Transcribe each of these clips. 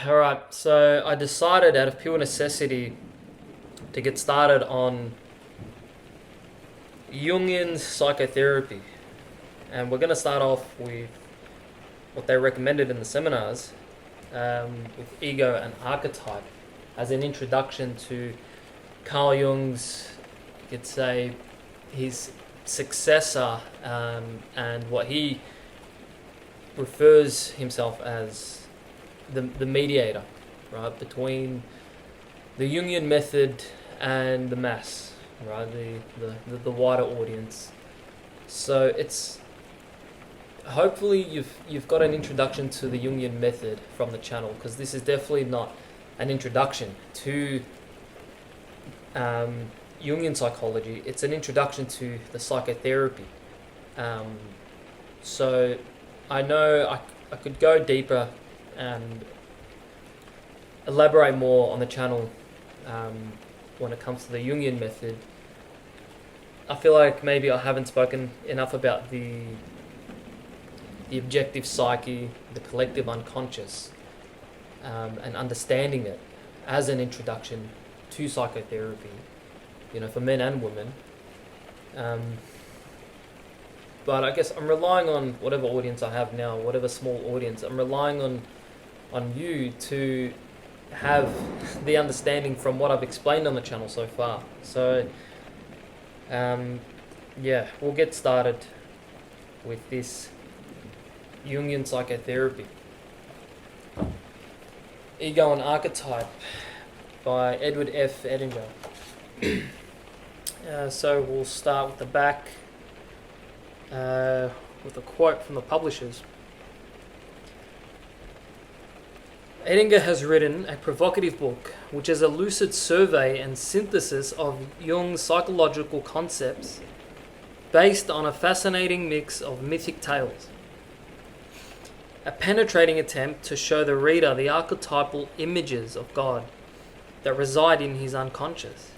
Alright, so I decided out of pure necessity to get started on Jungian psychotherapy. And we're going to start off with what they recommended in the seminars, with ego and archetype, as an introduction to Carl Jung's, you could say, his successor, and what he refers himself as the mediator, right, between the Jungian method and the mass, right, the wider audience. So it's hopefully you've got an introduction to the Jungian method from the channel, because this is definitely not an introduction to Jungian psychology. It's an introduction to the psychotherapy. So I know I could go deeper and elaborate more on the channel when it comes to the Jungian method. I feel like maybe I haven't spoken enough about the objective psyche, the collective unconscious, and understanding it as an introduction to psychotherapy, for men and women. But I guess I'm relying on whatever audience I have now, whatever small audience, I'm relying on you to have the understanding from what I've explained on the channel so far. So, we'll get started with this Jungian psychotherapy. Ego and Archetype by F Edinger. So we'll start with the back, with a quote from the publishers. Edinger has written a provocative book which is a lucid survey and synthesis of Jung's psychological concepts based on a fascinating mix of mythic tales. A penetrating attempt to show the reader the archetypal images of God that reside in his unconscious.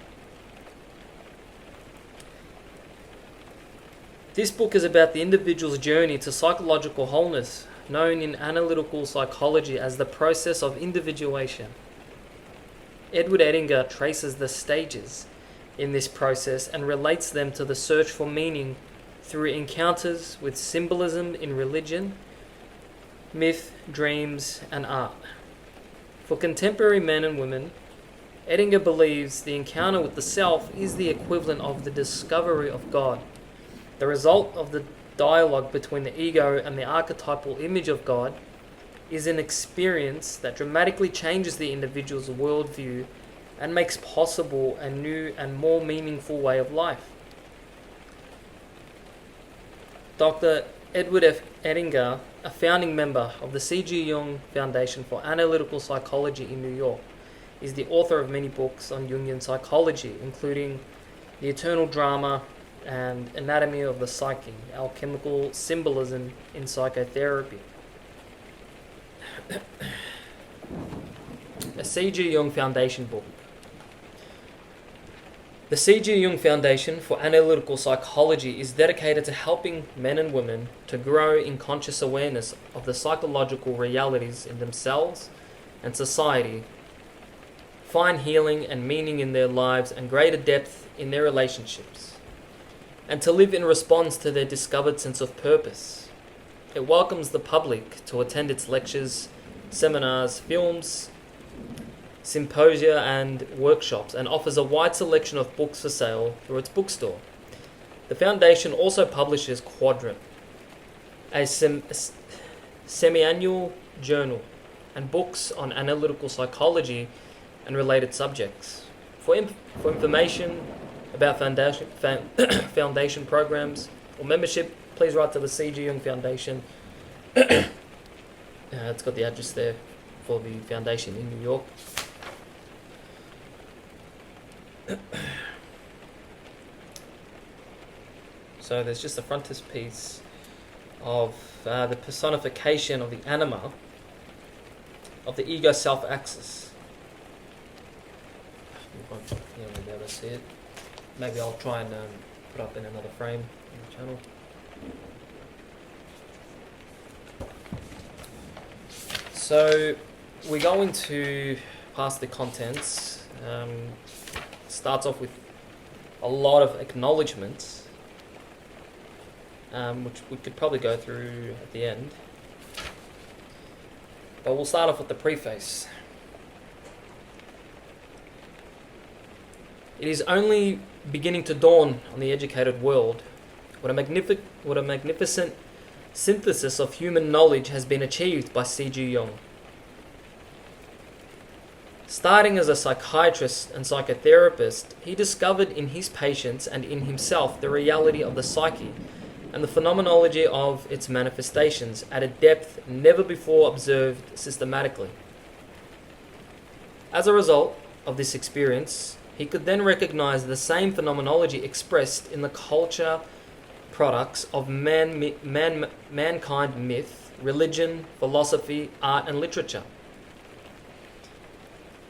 This book is about the individual's journey to psychological wholeness, known in analytical psychology as the process of individuation. Edward Edinger traces the stages in this process and relates them to the search for meaning through encounters with symbolism in religion, myth, dreams, and art. For contemporary men and women, Edinger believes the encounter with the self is the equivalent of the discovery of God, the result of the dialogue between the ego and the archetypal image of God is an experience that dramatically changes the individual's worldview and makes possible a new and more meaningful way of life. Dr. Edward F. Edinger, a founding member of the C.G. Jung Foundation for Analytical Psychology in New York, is the author of many books on Jungian psychology, including The Eternal Drama and Anatomy of the Psyche, Alchemical Symbolism in Psychotherapy. A C.G. Jung Foundation book. The C.G. Jung Foundation for Analytical Psychology is dedicated to helping men and women to grow in conscious awareness of the psychological realities in themselves and society, find healing and meaning in their lives and greater depth in their relationships, and to live in response to their discovered sense of purpose. It welcomes the public to attend its lectures, seminars, films, symposia, and workshops, and offers a wide selection of books for sale through its bookstore. The Foundation also publishes Quadrant, a semi-annual journal, and books on analytical psychology and related subjects. For information about foundation programs or membership, please write to the C.G. Jung Foundation. It's got the address there for the foundation in New York. So there's just a frontispiece of the personification of the anima of the ego self-axis. You won't be able to see it. Maybe I'll try and put up in another frame on the channel. So we're going to pass the contents. Starts off with a lot of acknowledgements, which we could probably go through at the end. But we'll start off with the preface. It is only beginning to dawn on the educated world what a magnificent synthesis of human knowledge has been achieved by C.G. Jung. Starting as a psychiatrist and psychotherapist, he discovered in his patients and in himself the reality of the psyche and the phenomenology of its manifestations at a depth never before observed systematically. As a result of this experience, he could then recognize the same phenomenology expressed in the culture products of mankind myth, religion, philosophy, art, and literature.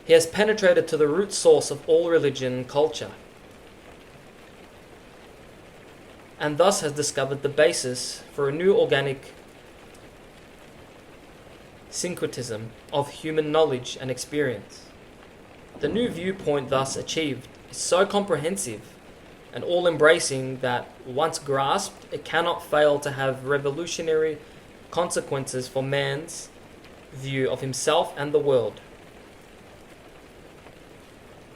He has penetrated to the root source of all religion and culture, and thus has discovered the basis for a new organic syncretism of human knowledge and experience. The new viewpoint thus achieved is so comprehensive and all-embracing that, once grasped, it cannot fail to have revolutionary consequences for man's view of himself and the world.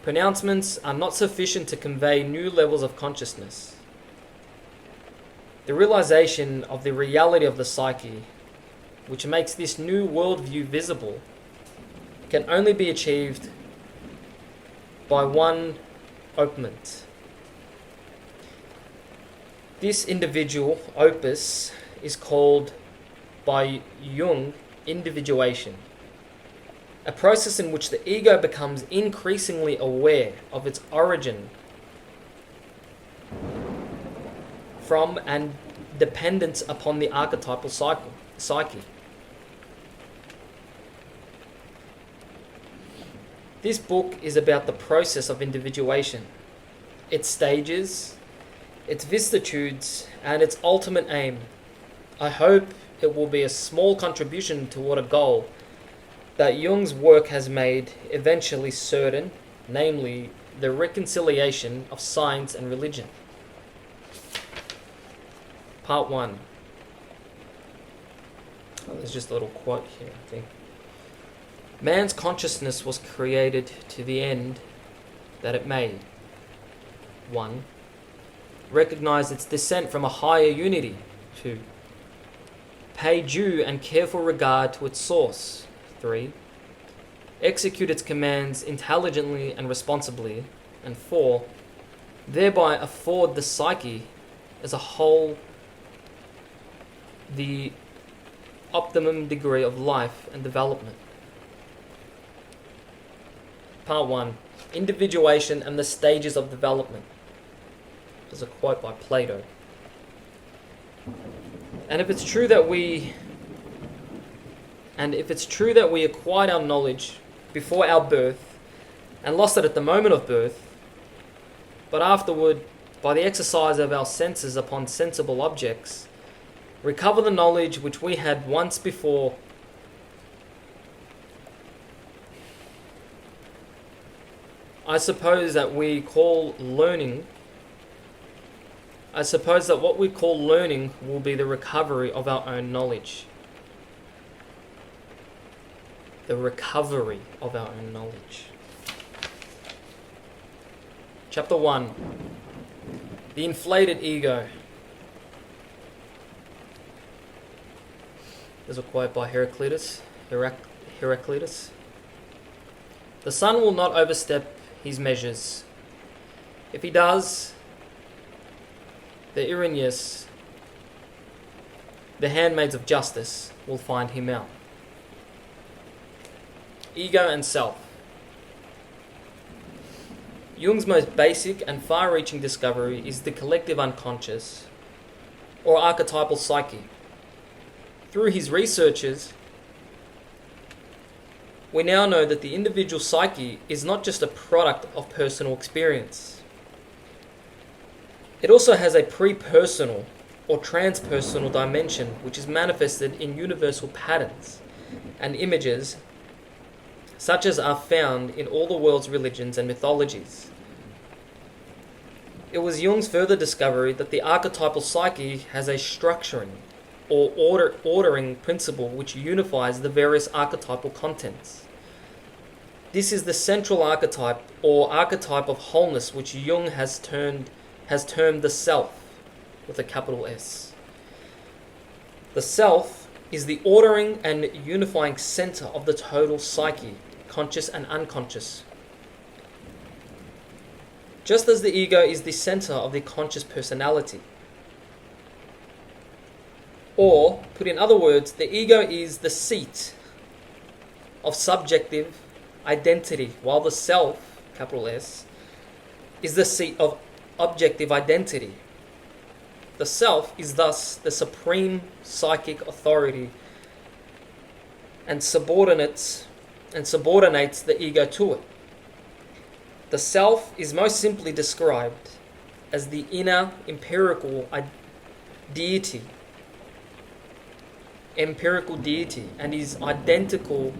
Pronouncements are not sufficient to convey new levels of consciousness. The realization of the reality of the psyche, which makes this new worldview visible, can only be achieved by one openement. This individual opus is called by Jung individuation, a process in which the ego becomes increasingly aware of its origin from and dependence upon the archetypal psyche. This book is about the process of individuation, its stages, its vicissitudes, and its ultimate aim. I hope it will be a small contribution toward a goal that Jung's work has made eventually certain, namely the reconciliation of science and religion. Part 1. There's just a little quote here, I think. Man's consciousness was created to the end that it made. 1. Recognize its descent from a higher unity. 2. Pay due and careful regard to its source. 3. Execute its commands intelligently and responsibly. And 4. Thereby afford the psyche as a whole the optimum degree of life and development. Part 1. Individuation and the stages of development. There's a quote by Plato. And if it's true that we acquired our knowledge before our birth and lost it at the moment of birth, but afterward, by the exercise of our senses upon sensible objects, recover the knowledge which we had once before, I suppose that what we call learning will be the recovery of our own knowledge. The recovery of our own knowledge. Chapter 1. The inflated ego. There's a quote by Heraclitus. The sun will not overstep his measures. If he does, the Irenaeus, the handmaids of justice, will find him out. Ego and self. Jung's most basic and far-reaching discovery is the collective unconscious, or archetypal psyche. Through his researches, we now know that the individual psyche is not just a product of personal experience. It also has a pre-personal or transpersonal dimension which is manifested in universal patterns and images such as are found in all the world's religions and mythologies. It was Jung's further discovery that the archetypal psyche has a structuring or ordering principle which unifies the various archetypal contents. This is the central archetype or archetype of wholeness which Jung has termed the self with a capital S. The self is the ordering and unifying center of the total psyche, conscious and unconscious. Just as the ego is the center of the conscious personality. Or, put in other words, the ego is the seat of subjective identity, while the self, capital S, is the seat of objective identity. The self is thus the supreme psychic authority and subordinates the ego to it. The self is most simply described as the inner empirical deity, and is identical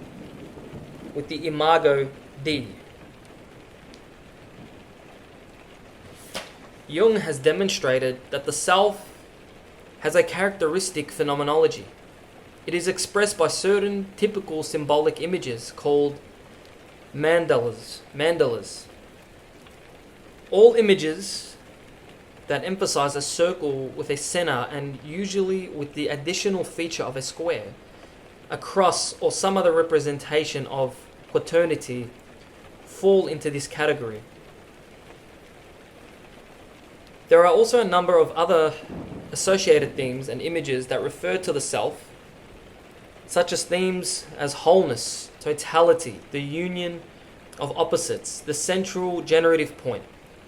with the imago Dei. Jung has demonstrated that the self has a characteristic phenomenology. It is expressed by certain typical symbolic images called mandalas. All images that emphasize a circle with a center and usually with the additional feature of a square, a cross, or some other representation of quaternity fall into this category. There are also a number of other associated themes and images that refer to the self, such as themes as wholeness, totality, the union of opposites, the central generative point,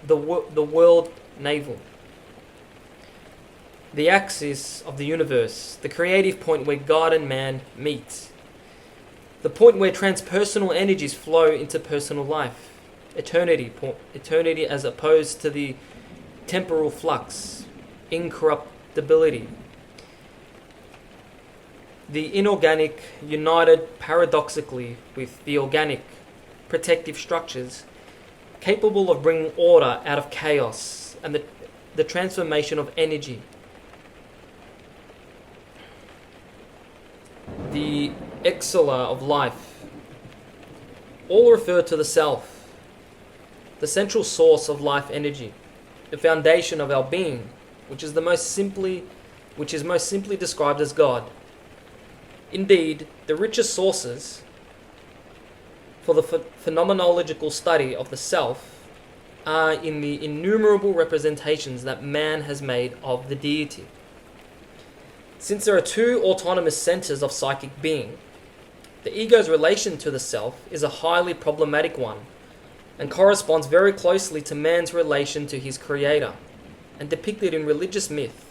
the world navel, the axis of the universe, the creative point where God and man meet, the point where transpersonal energies flow into personal life, eternity as opposed to the temporal flux, incorruptibility, the inorganic united paradoxically with the organic protective structures capable of bringing order out of chaos and the transformation of energy. The exhala of life, all refer to the self, the central source of life energy, the foundation of our being, which is most simply described as God. Indeed, the richest sources for the phenomenological study of the self are in the innumerable representations that man has made of the deity. Since there are two autonomous centers of psychic being, the ego's relation to the self is a highly problematic one and corresponds very closely to man's relation to his creator, and depicted in religious myth.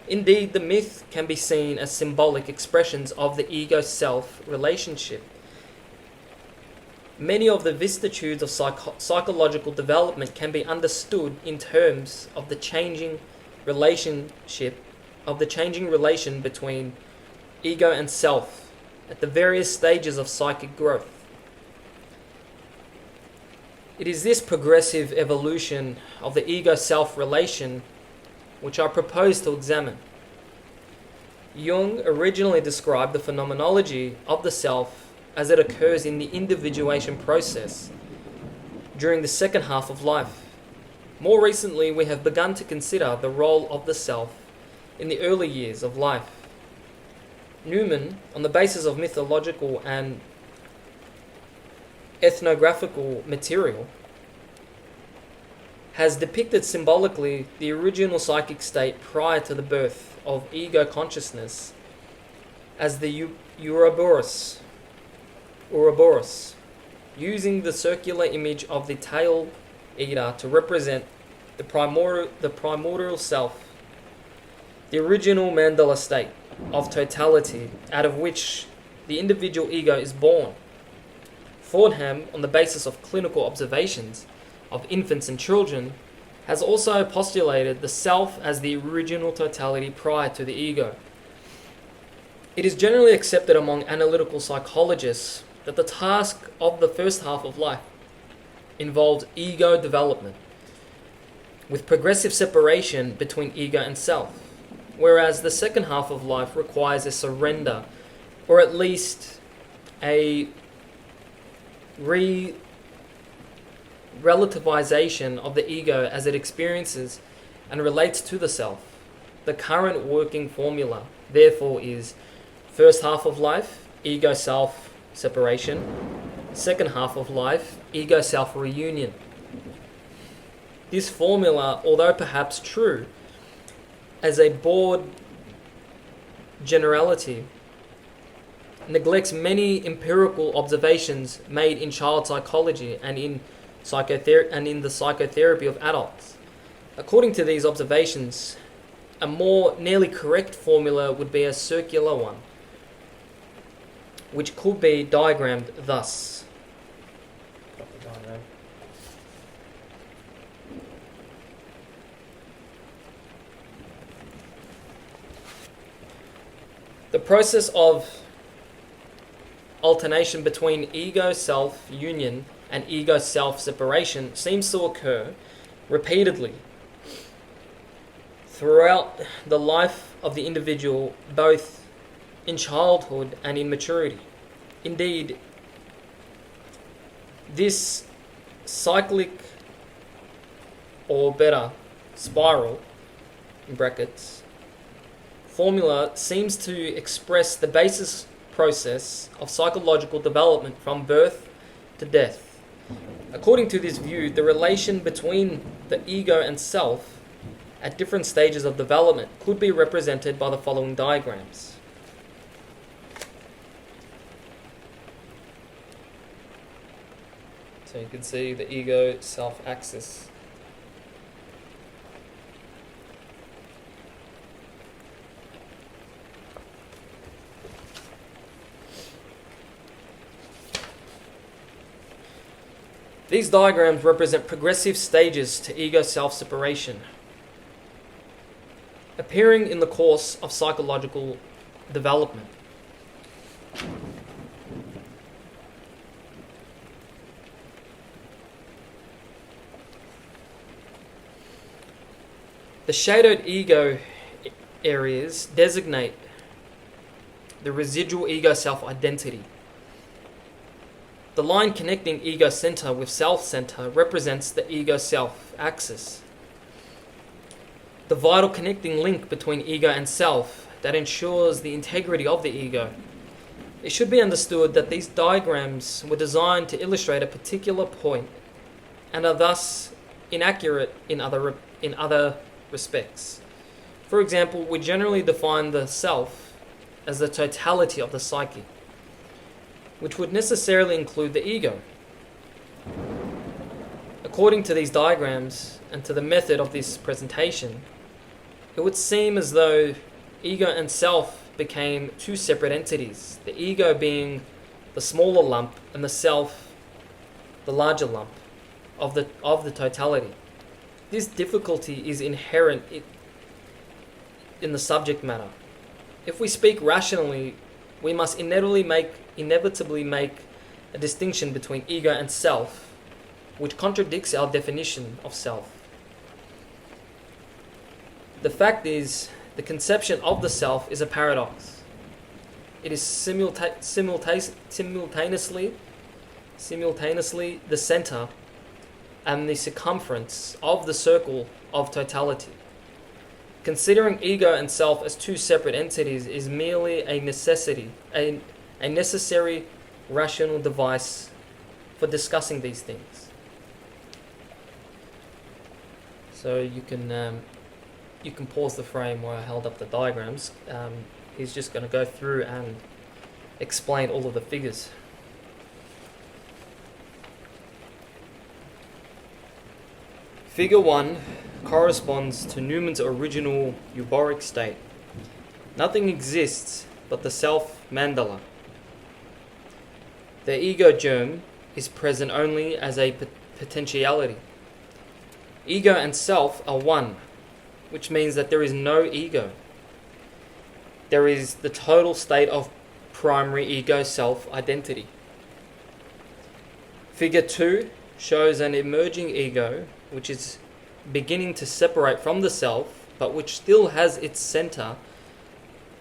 Indeed, the myth can be seen as symbolic expressions of the ego-self relationship. Many of the vicissitudes of psychological development can be understood in terms of the changing relation between ego and self at the various stages of psychic growth. It is this progressive evolution of the ego-self relation which I propose to examine. Jung originally described the phenomenology of the self as it occurs in the individuation process during the second half of life. More recently, we have begun to consider the role of the self in the early years of life. Newman, on the basis of mythological and ethnographical material, has depicted symbolically the original psychic state prior to the birth of ego consciousness as the Ouroboros, using the circular image of the tail eater to represent the primordial self, the original mandala state of totality out of which the individual ego is born. Fordham, on the basis of clinical observations of infants and children, has also postulated the self as the original totality prior to the ego. It is generally accepted among analytical psychologists that the task of the first half of life involves ego development, with progressive separation between ego and self, whereas the second half of life requires a surrender, or at least a relativization of the ego as it experiences and relates to the self. The current working formula, therefore, is first half of life, ego-self separation, second half of life, ego-self reunion. This formula, although perhaps true, as a broad generality, neglects many empirical observations made in child psychology and in the psychotherapy of adults. According to these observations, a more nearly correct formula would be a circular one, which could be diagrammed thus. The process of alternation between ego-self union and ego-self separation seems to occur repeatedly throughout the life of the individual, both in childhood and in maturity. Indeed, this cyclic, or better, spiral, in brackets, formula seems to express the basis process of psychological development from birth to death. According to this view, the relation between the ego and self at different stages of development could be represented by the following diagrams. So you can see the ego-self axis. These diagrams represent progressive stages to ego-self separation, appearing in the course of psychological development. The shadowed ego areas designate the residual ego-self identity. The line connecting ego center with self center represents the ego-self axis. The vital connecting link between ego and self that ensures the integrity of the ego. It should be understood that these diagrams were designed to illustrate a particular point and are thus inaccurate in other respects. For example, we generally define the self as the totality of the psyche, which would necessarily include the ego. According to these diagrams and to the method of this presentation, it would seem as though ego and self became two separate entities, the ego being the smaller lump and the self the larger lump of the totality. This difficulty is inherent in the subject matter. If we speak rationally, we must inevitably make a distinction between ego and self, which contradicts our definition of self. The fact is, the conception of the self is a paradox. It is simultaneously the center and the circumference of the circle of totality. Considering ego and self as two separate entities is merely a necessary rational device for discussing these things. So you can pause the frame where I held up the diagrams. He's just going to go through and explain all of the figures. Figure 1 corresponds to Newman's original euboric state. Nothing exists but the self-mandala. The ego germ is present only as a potentiality. Ego and self are one, which means that there is no ego. There is the total state of primary ego self identity. Figure 2 shows an emerging ego which is beginning to separate from the self, but which still has its center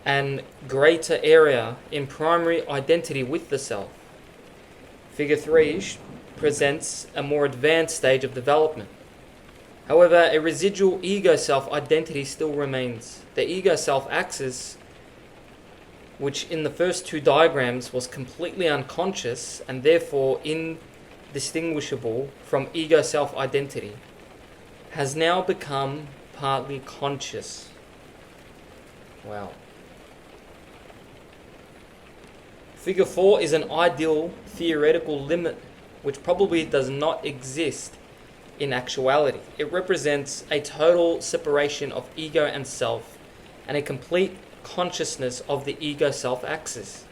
and greater area in primary identity with the self. Figure 3 presents a more advanced stage of development. However, a residual ego self identity still remains. The ego self axis, which in the first two diagrams was completely unconscious and therefore indistinguishable from ego self identity, has now become partly conscious. Wow. Figure 4 is an ideal theoretical limit which probably does not exist in actuality. It represents a total separation of ego and self and a complete consciousness of the ego-self axis.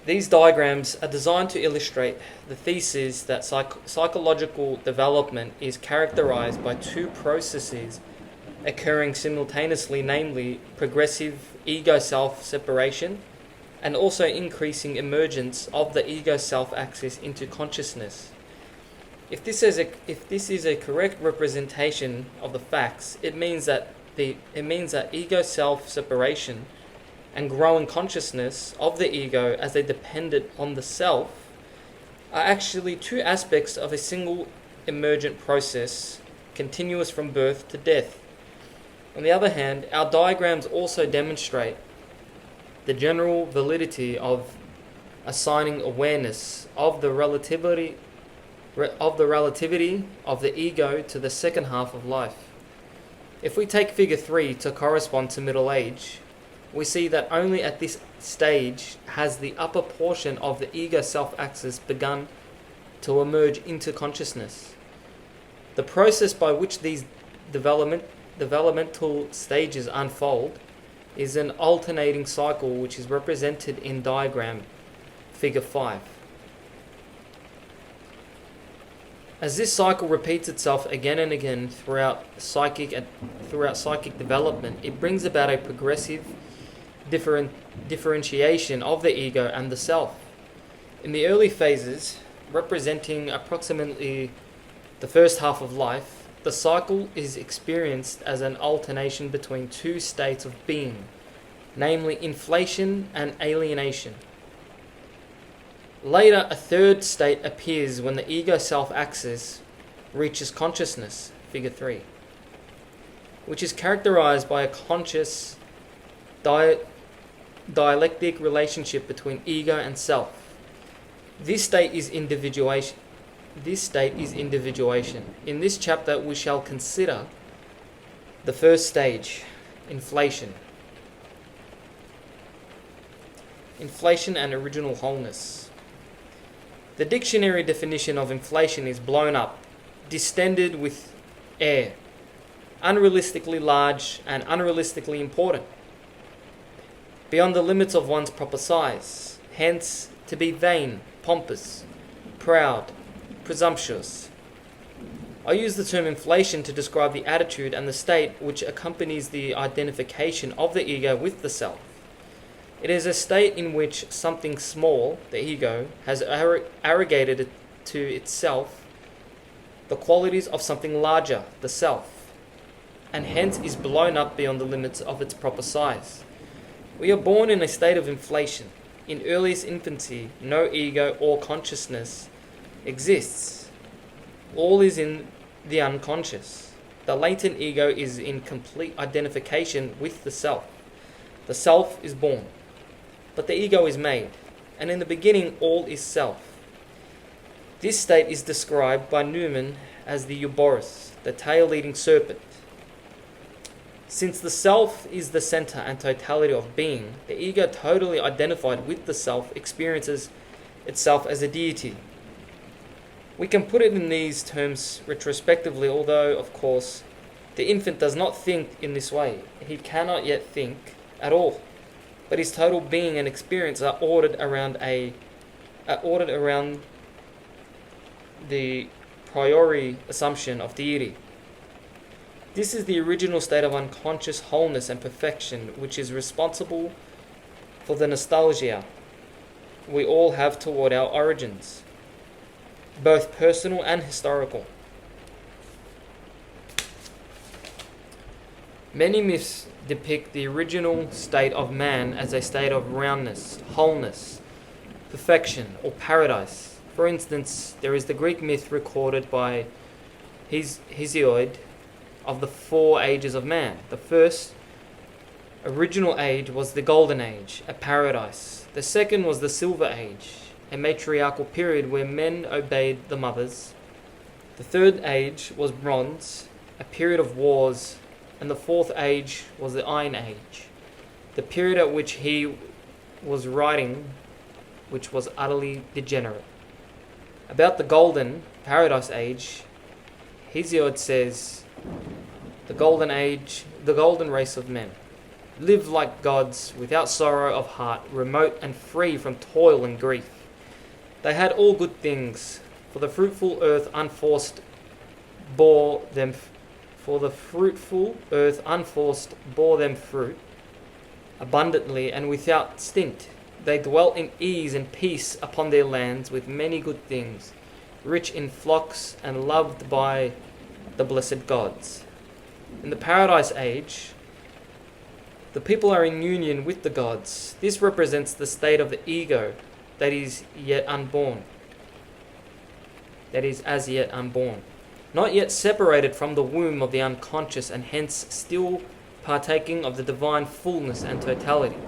These diagrams are designed to illustrate the thesis that psychological development is characterized by two processes occurring simultaneously, namely progressive ego-self separation and also increasing emergence of the ego-self axis into consciousness. If this is a correct representation of the facts, it means that ego-self separation and growing consciousness of the ego as they dependent on the self are actually two aspects of a single emergent process, continuous from birth to death. On the other hand, our diagrams also demonstrate the general validity of assigning awareness of the relativity of the ego to the second half of life. If we take figure 3 to correspond to middle age, we see that only at this stage has the upper portion of the ego self-axis begun to emerge into consciousness. The process by which these developmental stages unfold is an alternating cycle which is represented in diagram figure 5. As this cycle repeats itself again and again throughout psychic development, it brings about a progressive differentiation of the ego and the self. In the early phases, representing approximately the first half of life, the cycle is experienced as an alternation between two states of being, namely inflation and alienation. Later, a third state appears when the ego-self axis reaches consciousness, figure 3, which is characterized by a conscious dialectic relationship between ego and self. This state is individuation. In this chapter, we shall consider the first stage, inflation. Inflation and original wholeness. The dictionary definition of inflation is blown up, distended with air, unrealistically large and unrealistically important, beyond the limits of one's proper size, hence to be vain, pompous, proud, presumptuous. I use the term inflation to describe the attitude and the state which accompanies the identification of the ego with the self. It is a state in which something small, the ego, has arrogated to itself the qualities of something larger, the self, and hence is blown up beyond the limits of its proper size. We are born in a state of inflation. In earliest infancy, no ego or consciousness exists. All is in the unconscious. The latent ego is in complete identification with the self. The self is born, but the ego is made, and in the beginning all is self. This state is described by Newman as the Ouroboros, the tail-leading serpent. Since the self is the center and totality of being, the ego, totally identified with the self, experiences itself as a deity. We can put it in these terms retrospectively, although, of course, the infant does not think in this way. He cannot yet think at all, but his total being and experience are ordered around the priori assumption of deity. This is the original state of unconscious wholeness and perfection, which is responsible for the nostalgia we all have toward our origins. both personal and historical. Many myths depict the original state of man as a state of roundness, wholeness, perfection, or paradise. For instance, there is the Greek myth recorded by Hesiod of the 4 ages of man. The first original age was the Golden Age, a paradise. The second was the Silver Age, a matriarchal period where men obeyed the mothers. The third age was Bronze, a period of wars, and the fourth age was the Iron Age, the period at which he was writing, which was utterly degenerate. About the Golden Paradise Age, Hesiod says, the Golden Age, the golden race of men, lived like gods, without sorrow of heart, remote and free from toil and grief. They had all good things, for the fruitful earth unforced bore them fruit abundantly and without stint. They dwelt in ease and peace upon their lands with many good things, rich in flocks and loved by the blessed gods. In the Paradise Age, the people are in union with the gods. This represents the state of the ego that is yet unborn. That is as yet unborn. Not yet separated from the womb of the unconscious and hence still partaking of the divine fullness and totality.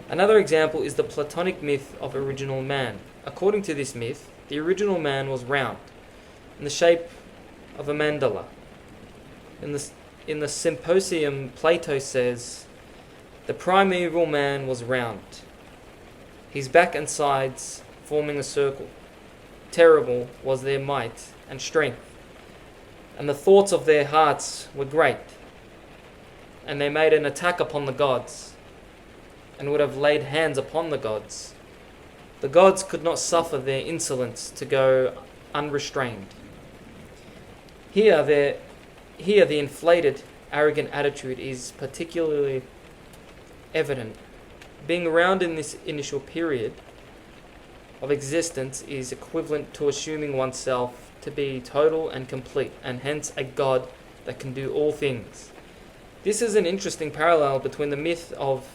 Another example is the Platonic myth of original man. According to this myth, the original man was round, in the shape of a mandala. In the Symposium, Plato says, the primeval man was round, his back and sides forming a circle. Terrible was their might and strength, and the thoughts of their hearts were great. And they made an attack upon the gods, and would have laid hands upon the gods. The gods could not suffer their insolence to go unrestrained. Here the inflated, arrogant attitude is particularly evident. Being around in this initial period of existence is equivalent to assuming oneself to be total and complete, and hence a god that can do all things. This is an interesting parallel between the myth of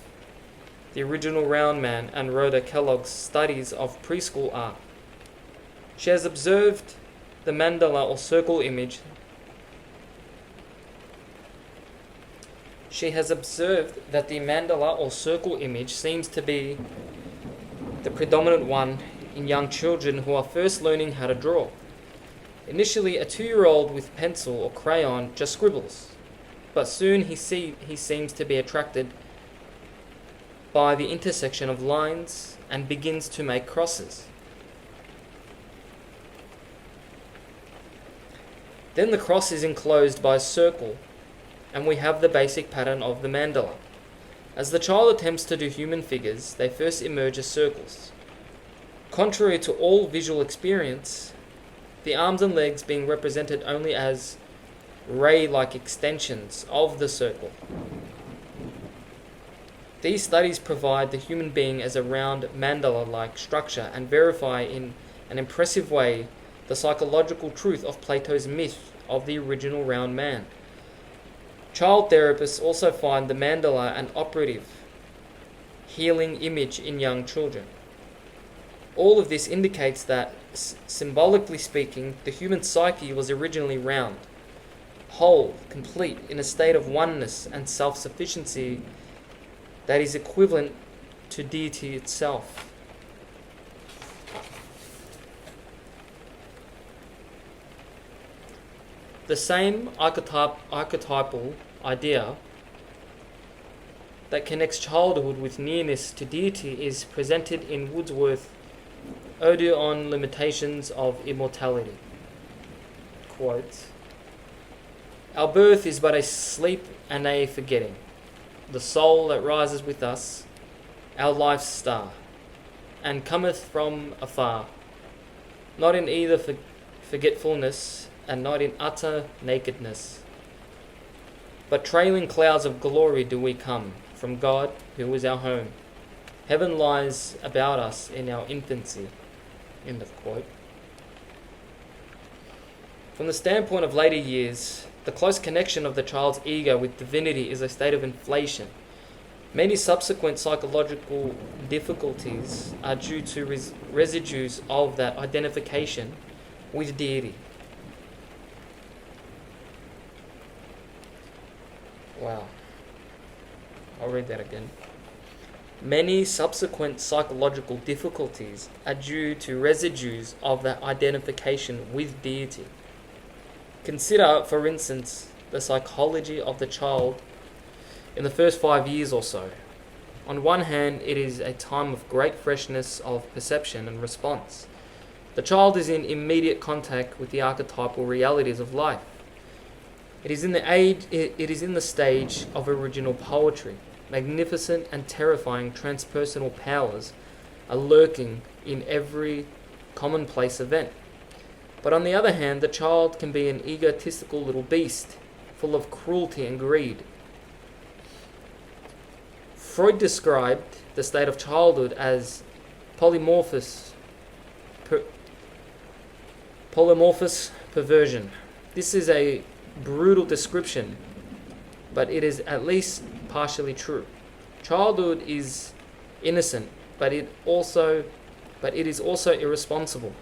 the original round man and Rhoda Kellogg's studies of preschool art. She has observed the mandala or circle image. She has observed that the mandala or circle image seems to be the predominant one in young children who are first learning how to draw. Initially, a 2-year-old with pencil or crayon just scribbles, but soon he seems to be attracted by the intersection of lines and begins to make crosses. Then the cross is enclosed by a circle, and we have the basic pattern of the mandala. As the child attempts to do human figures, they first emerge as circles. Contrary to all visual experience, the arms and legs being represented only as ray-like extensions of the circle. These studies provide the human being as a round mandala-like structure and verify in an impressive way the psychological truth of Plato's myth of the original round man. Child therapists also find the mandala an operative, healing image in young children. All of this indicates that, symbolically speaking, the human psyche was originally round, whole, complete, in a state of oneness and self-sufficiency that is equivalent to deity itself. The same archetypal idea that connects childhood with nearness to deity is presented in Wordsworth's Ode on Limitations of Immortality. Quote, our birth is but a sleep and a forgetting, the soul that rises with us, our life's star, and cometh from afar, not in either forgetfulness and not in utter nakedness, but trailing clouds of glory do we come from God, who is our home. Heaven lies about us in our infancy. End of quote. From the standpoint of later years, the close connection of the child's ego with divinity is a state of inflation. Many subsequent psychological difficulties are due to residues of that identification with deity. Wow. I'll read that again. Many subsequent psychological difficulties are due to residues of that identification with deity. Consider, for instance, the psychology of the child in the first 5 years or so. On one hand, it is a time of great freshness of perception and response. The child is in immediate contact with the archetypal realities of life. It is in the stage of original poetry. Magnificent and terrifying transpersonal powers are lurking in every commonplace event. But on the other hand, the child can be an egotistical little beast, full of cruelty and greed. Freud described the state of childhood as polymorphous perversion. This is a brutal description, but it is at least partially true. Childhood is innocent, but it is also irresponsible.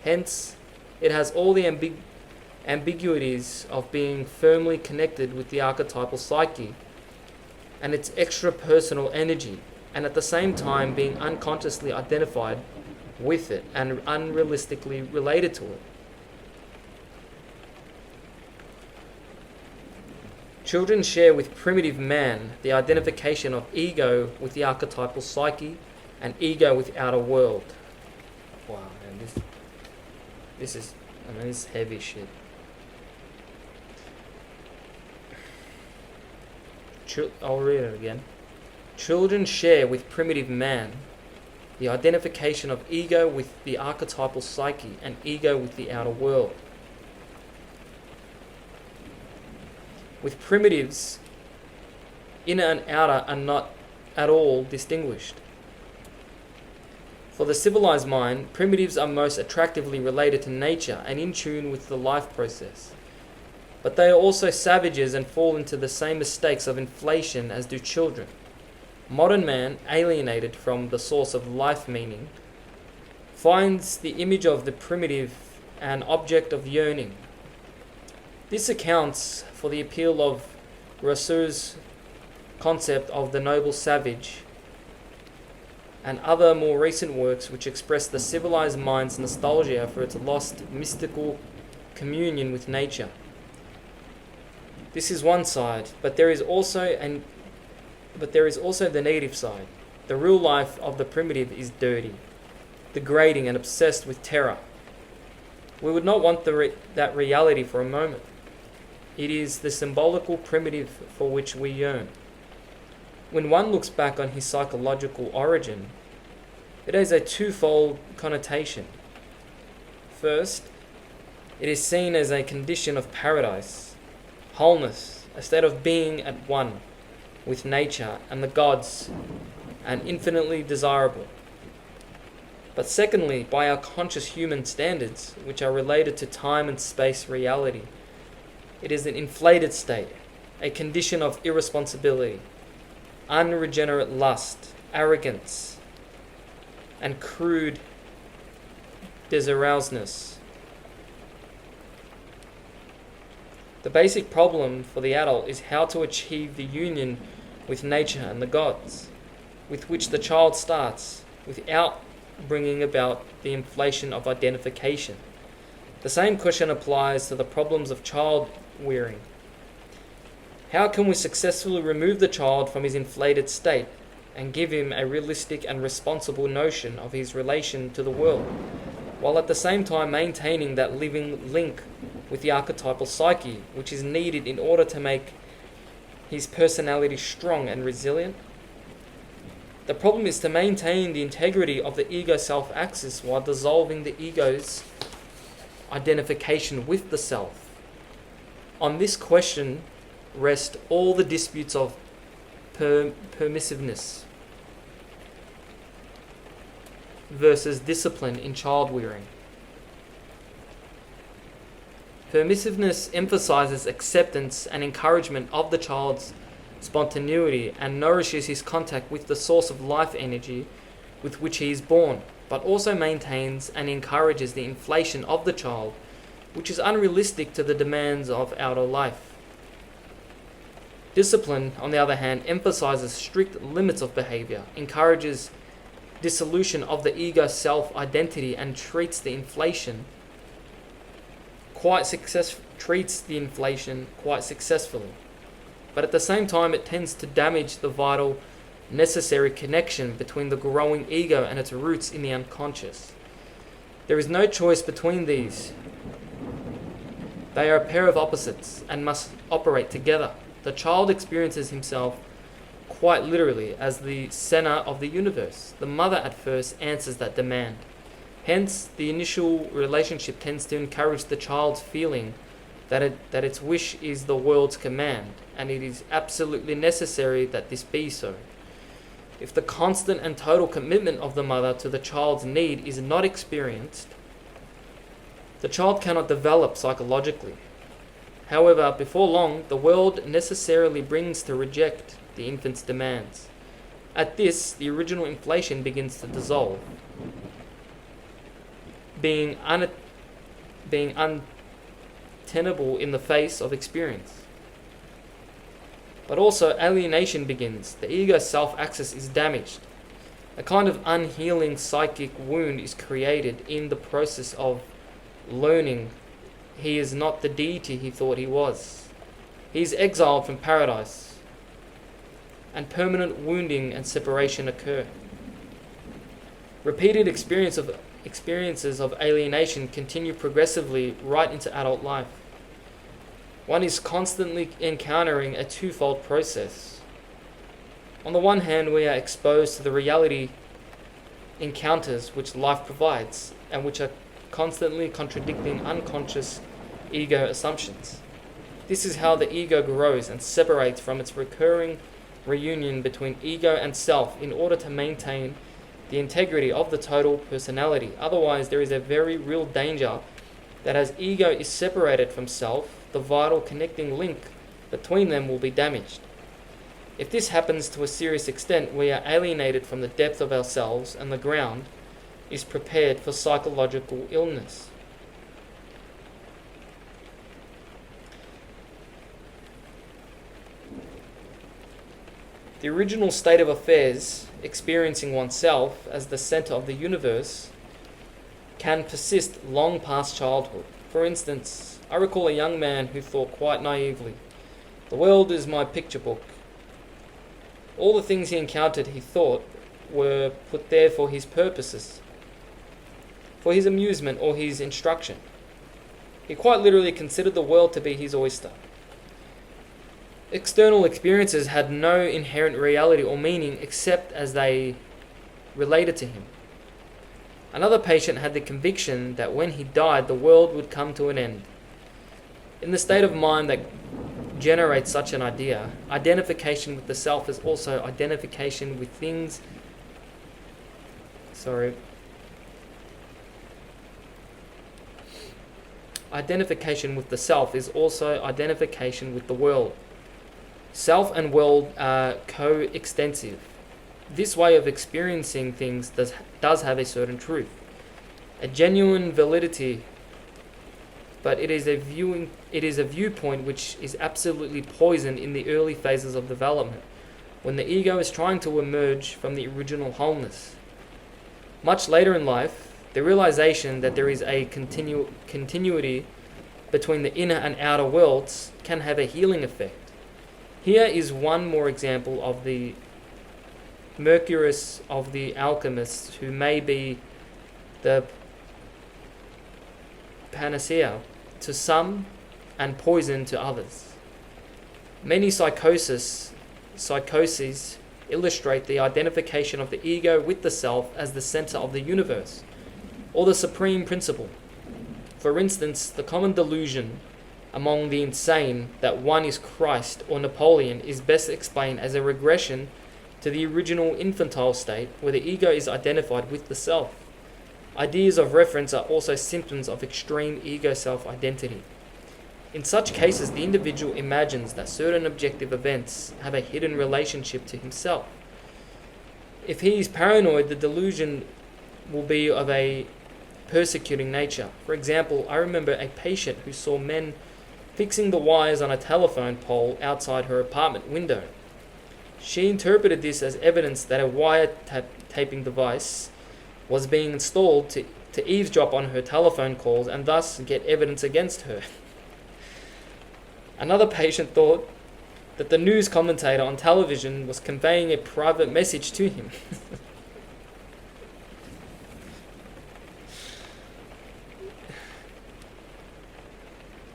Hence, it has all the ambiguities of being firmly connected with the archetypal psyche and its extra-personal energy, and at the same time being unconsciously identified with it and unrealistically related to it. Children share with primitive man the identification of ego with the archetypal psyche and ego with outer world. Wow, man, this is heavy shit. I'll read it again. Children share with primitive man the identification of ego with the archetypal psyche and ego with the outer world. With primitives, inner and outer are not at all distinguished. For the civilized mind, primitives are most attractively related to nature and in tune with the life process. But they are also savages and fall into the same mistakes of inflation as do children. Modern man, alienated from the source of life meaning, finds the image of the primitive an object of yearning. This accounts for the appeal of Rousseau's concept of the noble savage and other more recent works which express the civilized mind's nostalgia for its lost mystical communion with nature. This is one side, but there is also the negative side. The real life of the primitive is dirty, degrading, and obsessed with terror. We would not want that reality for a moment. It is the symbolical primitive for which we yearn. When one looks back on his psychological origin, it has a twofold connotation. First, it is seen as a condition of paradise, wholeness, a state of being at one with nature and the gods, and infinitely desirable. But secondly, by our conscious human standards, which are related to time and space reality, it is an inflated state, a condition of irresponsibility, unregenerate lust, arrogance, and crude desarousedness. The basic problem for the adult is how to achieve the union with nature and the gods, with which the child starts, without bringing about the inflation of identification. The same question applies to the problems of child rearing. How can we successfully remove the child from his inflated state and give him a realistic and responsible notion of his relation to the world, while at the same time maintaining that living link with the archetypal psyche, which is needed in order to make his personality strong and resilient? The problem is to maintain the integrity of the ego-self axis while dissolving the ego's identification with the self. On this question rest all the disputes of permissiveness versus discipline in child rearing. Permissiveness emphasizes acceptance and encouragement of the child's spontaneity and nourishes his contact with the source of life energy with which he is born, but also maintains and encourages the inflation of the child, which is unrealistic to the demands of outer life. Discipline, on the other hand, emphasizes strict limits of behavior, encourages dissolution of the ego self-identity, and treats the inflation quite successfully. But at the same time, it tends to damage the vital, necessary connection between the growing ego and its roots in the unconscious. There is no choice between these. They are a pair of opposites and must operate together. The child experiences himself quite literally as the center of the universe. The mother at first answers that demand. Hence, the initial relationship tends to encourage the child's feeling that its wish is the world's command, and it is absolutely necessary that this be so. If the constant and total commitment of the mother to the child's need is not experienced, the child cannot develop psychologically. However, before long, the world necessarily brings to reject the infant's demands. At this, the original inflation begins to dissolve, being untenable in the face of experience. But also alienation begins. The ego self-access is damaged. A kind of unhealing psychic wound is created in the process of learning he is not the deity he thought he was. He is exiled from paradise, and permanent wounding and separation occur. Repeated experiences of alienation continue progressively right into adult life. One is constantly encountering a twofold process. On the one hand, we are exposed to the reality encounters which life provides, and which are constantly contradicting unconscious ego assumptions. This is how the ego grows and separates from its recurring reunion between ego and self in order to maintain the integrity of the total personality. Otherwise, there is a very real danger that as ego is separated from self, the vital connecting link between them will be damaged. If this happens to a serious extent, we are alienated from the depth of ourselves, and the ground is prepared for psychological illness. The original state of affairs, experiencing oneself as the center of the universe, can persist long past childhood. For instance, I recall a young man who thought quite naively, "The world is my picture book." All the things he encountered, he thought, were put there for his purposes, for his amusement or his instruction. He quite literally considered the world to be his oyster. External experiences had no inherent reality or meaning except as they related to him. Another patient had the conviction that when he died, the world would come to an end. In the state of mind that generates such an idea, identification with the self is also identification with things. Identification with the self is also identification with the world. Self and world are coextensive. This way of experiencing things does have a certain truth, a genuine validity, but it is a viewpoint which is absolutely poisoned in the early phases of development, when the ego is trying to emerge from the original wholeness. Much later in life, the realization that there is a continuity between the inner and outer worlds can have a healing effect. Here is one more example of the Mercurius of the alchemists, who may be the panacea to some and poison to others. Many psychoses illustrate the identification of the ego with the self as the center of the universe, or the supreme principle. For instance, the common delusion among the insane that one is Christ or Napoleon is best explained as a regression to the original infantile state where the ego is identified with the self. Ideas of reference are also symptoms of extreme ego self-identity. In such cases, the individual imagines that certain objective events have a hidden relationship to himself. If he is paranoid, the delusion will be of a persecuting nature. For example, I remember a patient who saw men fixing the wires on a telephone pole outside her apartment window. She interpreted this as evidence that a wire-taping device was being installed to eavesdrop on her telephone calls and thus get evidence against her. Another patient thought that the news commentator on television was conveying a private message to him.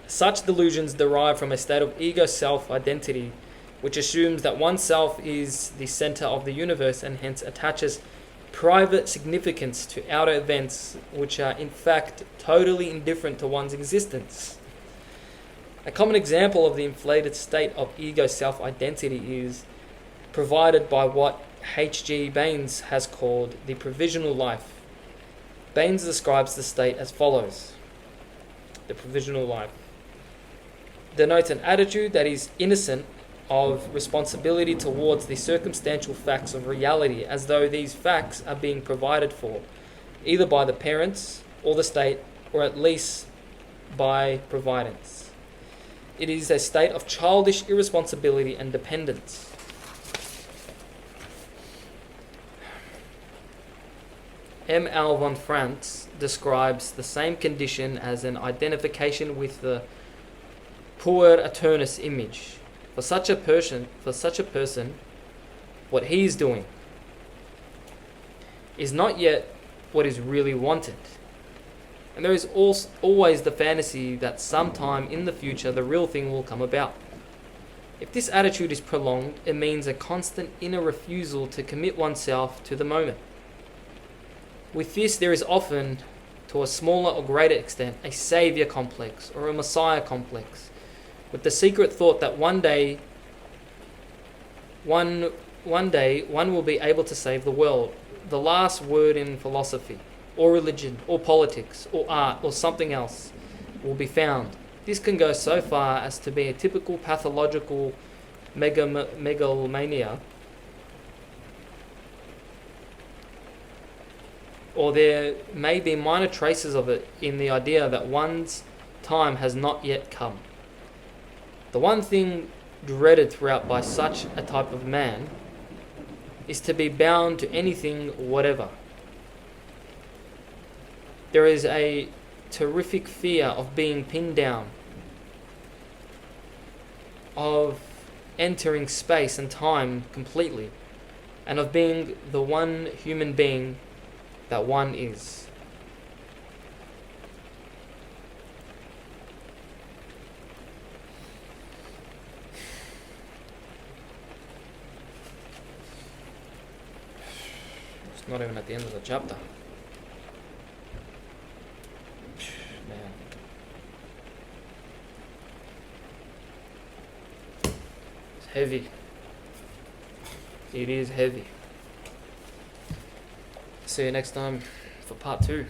Such delusions derive from a state of ego self-identity, which assumes that oneself is the center of the universe and hence attaches private significance to outer events which are in fact totally indifferent to one's existence. A common example of the inflated state of ego self-identity is provided by what H.G. Baynes has called the provisional life. Baynes describes the state as follows. The provisional life denotes an attitude that is innocent of responsibility towards the circumstantial facts of reality, as though these facts are being provided for, either by the parents or the state, or at least by providence. It is a state of childish irresponsibility and dependence. M. L. von Franz describes the same condition as an identification with the puer aeternus image. For such a person, what he is doing is not yet what is really wanted. And there is always the fantasy that sometime in the future the real thing will come about. If this attitude is prolonged, it means a constant inner refusal to commit oneself to the moment. With this, there is often, to a smaller or greater extent, a savior complex or a messiah complex, with the secret thought that one day one will be able to save the world. The last word in philosophy, or religion, or politics, or art, or something else will be found. This can go so far as to be a typical pathological megalomania, or there may be minor traces of it in the idea that one's time has not yet come. The one thing dreaded throughout by such a type of man is to be bound to anything whatever. There is a terrific fear of being pinned down, of entering space and time completely, and of being the one human being that one is. It's not even at the end of the chapter. Man. It's heavy. It is heavy. See you next time for part 2.